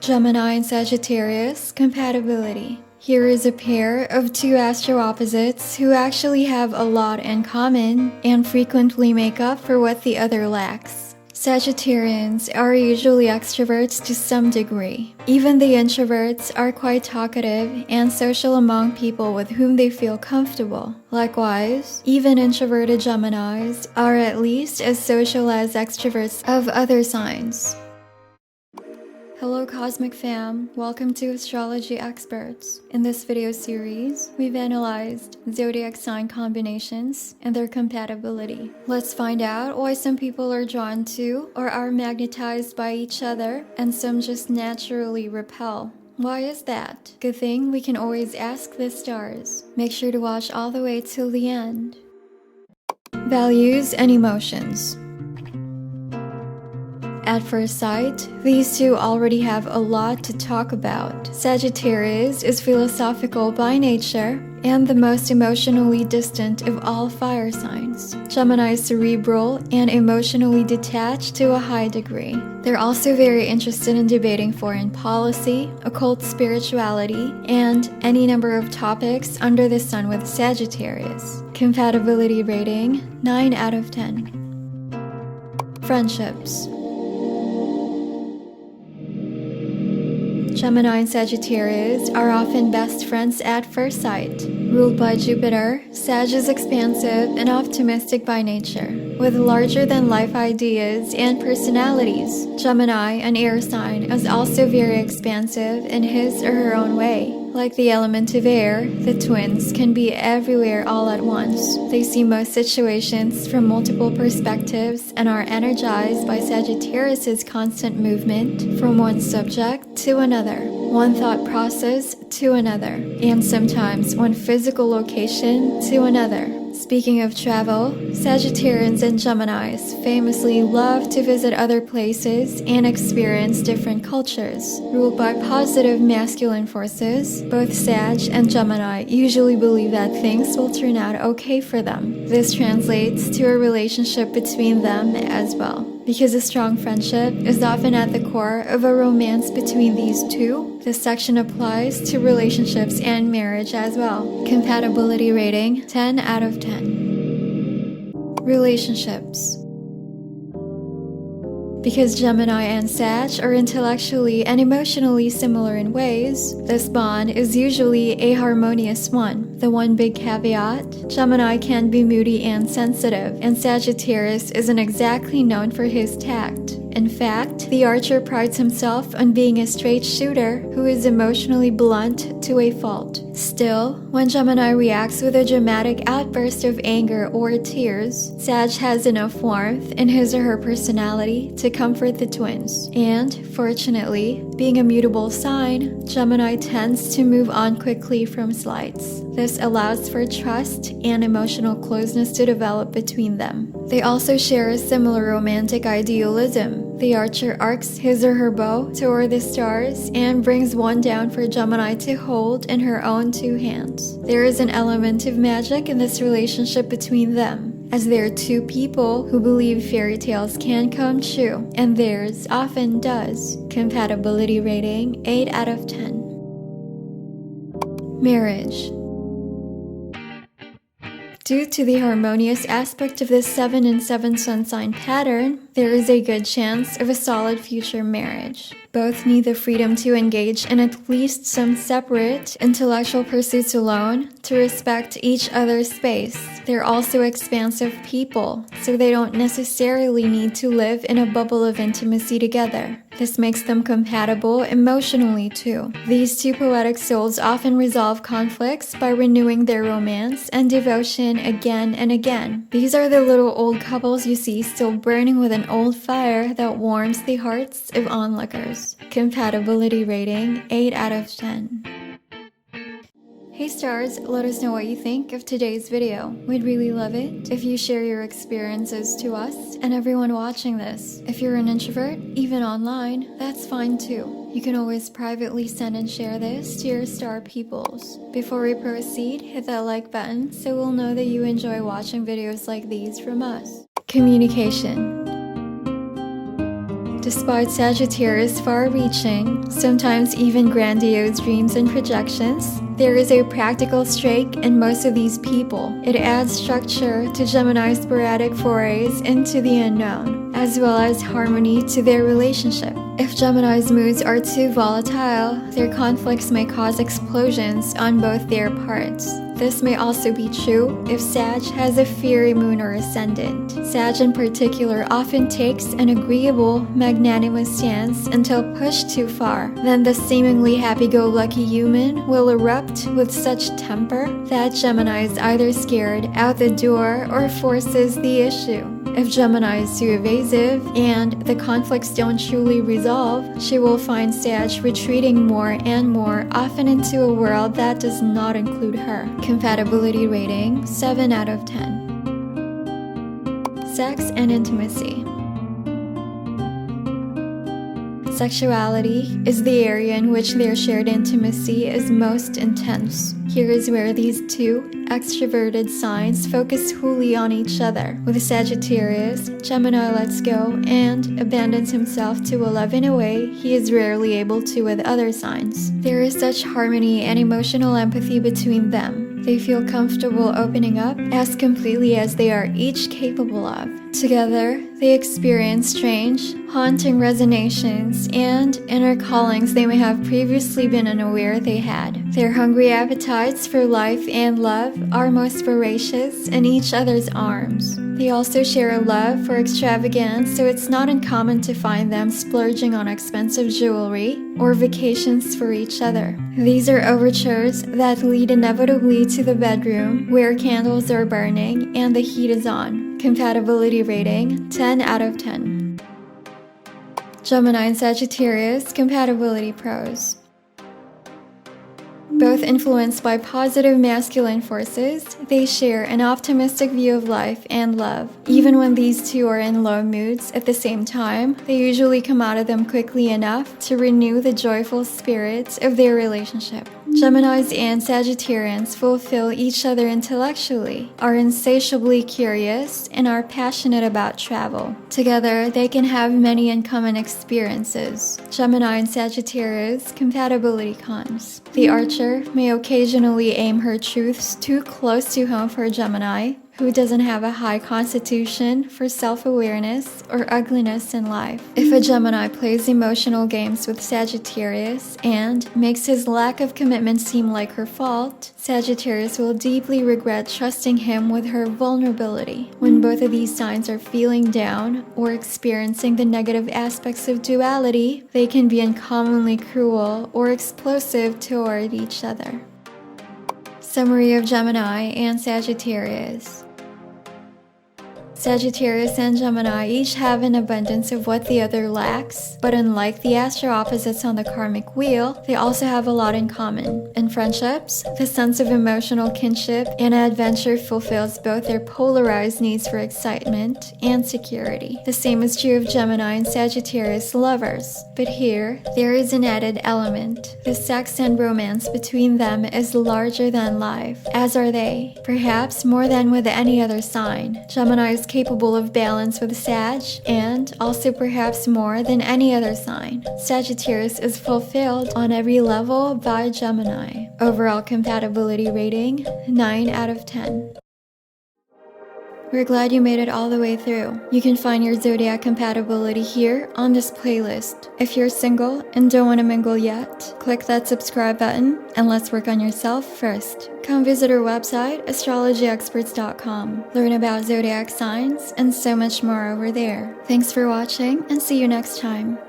Gemini and Sagittarius, compatibility. Here is a pair of two astro opposites who actually have a lot in common and frequently make up for what the other lacks. Sagittarians are usually extroverts to some degree. Even the introverts are quite talkative and social among people with whom they feel comfortable. Likewise, even introverted Geminis are at least as social as extroverts of other signs. Hello Cosmic Fam, welcome to Astrology Experts. In this video series, we've analyzed zodiac sign combinations and their compatibility. Let's find out why some people are drawn to or are magnetized by each other and some just naturally repel. Why is that? Good thing we can always ask the stars. Make sure to watch all the way till the end. Values and emotions. At first sight, these two already have a lot to talk about. Sagittarius is philosophical by nature and the most emotionally distant of all fire signs. Gemini is cerebral and emotionally detached to a high degree. They're also very interested in debating foreign policy, occult spirituality, and any number of topics under the sun with Sagittarius. Compatibility rating 9 out of 10. Friendships. Gemini and Sagittarius are often best friends at first sight. Ruled by Jupiter, Sag is expansive and optimistic by nature, with larger-than-life ideas and personalities. Gemini, an air sign, is also very expansive in his or her own way. Like the element of air, the twins can be everywhere all at once. They see most situations from multiple perspectives and are energized by Sagittarius's constant movement from one subject to another, one thought process to another, and sometimes one physical location to another. Speaking of travel, Sagittarians and Geminis famously love to visit other places and experience different cultures. Ruled by positive masculine forces, both Sag and Gemini usually believe that things will turn out okay for them. This translates to a relationship between them as well. Because a strong friendship is often at the core of a romance between these two, this section applies to relationships and marriage as well. Compatibility rating 10 out of 10. Relationships. Because Gemini and Sag are intellectually and emotionally similar in ways, this bond is usually a harmonious one. The one big caveat, Gemini can be moody and sensitive, and Sagittarius isn't exactly known for his tact. In fact, the archer prides himself on being a straight shooter who is emotionally blunt to a fault. Still, when Gemini reacts with a dramatic outburst of anger or tears, Sag has enough warmth in his or her personality to comfort the twins. And, fortunately, being a mutable sign, Gemini tends to move on quickly from slights. This allows for trust and emotional closeness to develop between them. They also share a similar romantic idealism. The archer arcs his or her bow toward the stars and brings one down for Gemini to hold in her own two hands. There is an element of magic in this relationship between them, as they are two people who believe fairy tales can come true, and theirs often does. Compatibility rating 8 out of 10. Marriage. Due to the harmonious aspect of this 7 and 7 sun sign pattern, there is a good chance of a solid future marriage. Both need the freedom to engage in at least some separate intellectual pursuits alone to respect each other's space. They're also expansive people, so they don't necessarily need to live in a bubble of intimacy together. This makes them compatible emotionally too. These two poetic souls often resolve conflicts by renewing their romance and devotion again and again. These are the little old couples you see still burning with an old fire that warms the hearts of onlookers. Compatibility rating 8 out of 10. Hey stars, let us know what you think of today's video. We'd really love it if you share your experiences to us and everyone watching this. If you're an introvert, even online, that's fine too. You can always privately send and share this to your star peoples. Before we proceed, hit that like button so we'll know that you enjoy watching videos like these from us. Communication. Despite Sagittarius' far-reaching, sometimes even grandiose dreams and projections, there is a practical streak in most of these people. It adds structure to Gemini's sporadic forays into the unknown, as well as harmony to their relationship. If Gemini's moods are too volatile, their conflicts may cause explosions on both their parts. This may also be true if Sag has a fiery moon or ascendant. Sag in particular often takes an agreeable, magnanimous stance until pushed too far. Then the seemingly happy-go-lucky human will erupt with such temper that Gemini is either scared out the door or forces the issue. If Gemini is too evasive and the conflicts don't truly resolve, she will find Sag retreating more and more often into a world that does not include her. Compatibility rating 7 out of 10. Sex and intimacy. Sexuality is the area in which their shared intimacy is most intense. Here is where these two extroverted signs focus wholly on each other. With Sagittarius, Gemini lets go and abandons himself to a love in a way he is rarely able to with other signs. There is such harmony and emotional empathy between them. They feel comfortable opening up as completely as they are each capable of. Together, they experience strange, haunting resonations and inner callings they may have previously been unaware they had. Their hungry appetites for life and love are most voracious in each other's arms. They also share a love for extravagance, so it's not uncommon to find them splurging on expensive jewelry or vacations for each other. These are overtures that lead inevitably to the bedroom, where candles are burning and the heat is on. Compatibility rating 10 out of 10. Gemini and Sagittarius compatibility pros. Both influenced by positive masculine forces, they share an optimistic view of life and love. Even when these two are in low moods at the same time, they usually come out of them quickly enough to renew the joyful spirits of their relationship. Geminis and Sagittarians fulfill each other intellectually, are insatiably curious, and are passionate about travel. Together, they can have many uncommon experiences. Gemini and Sagittarius compatibility cons. The Archer may occasionally aim her truths too close to home for Gemini, who doesn't have a high constitution for self-awareness or ugliness in life. If a Gemini plays emotional games with Sagittarius and makes his lack of commitment seem like her fault, Sagittarius will deeply regret trusting him with her vulnerability. When both of these signs are feeling down or experiencing the negative aspects of duality, they can be uncommonly cruel or explosive toward each other. Summary of Gemini and Sagittarius. Sagittarius and Gemini each have an abundance of what the other lacks, but unlike the astro opposites on the karmic wheel, they also have a lot in common. In friendships, the sense of emotional kinship and adventure fulfills both their polarized needs for excitement and security. The same is true of Gemini and Sagittarius lovers, but here, there is an added element. The sex and romance between them is larger than life, as are they, perhaps more than with any other sign. Gemini is capable of balance with Sag, and also perhaps more than any other sign. Sagittarius is fulfilled on every level by Gemini. Overall compatibility rating 9 out of 10. We're glad you made it all the way through. You can find your zodiac compatibility here on this playlist. If you're single and don't want to mingle yet, click that subscribe button and let's work on yourself first. Come visit our website, astrologyexperts.com. Learn about zodiac signs and so much more over there. Thanks for watching and see you next time.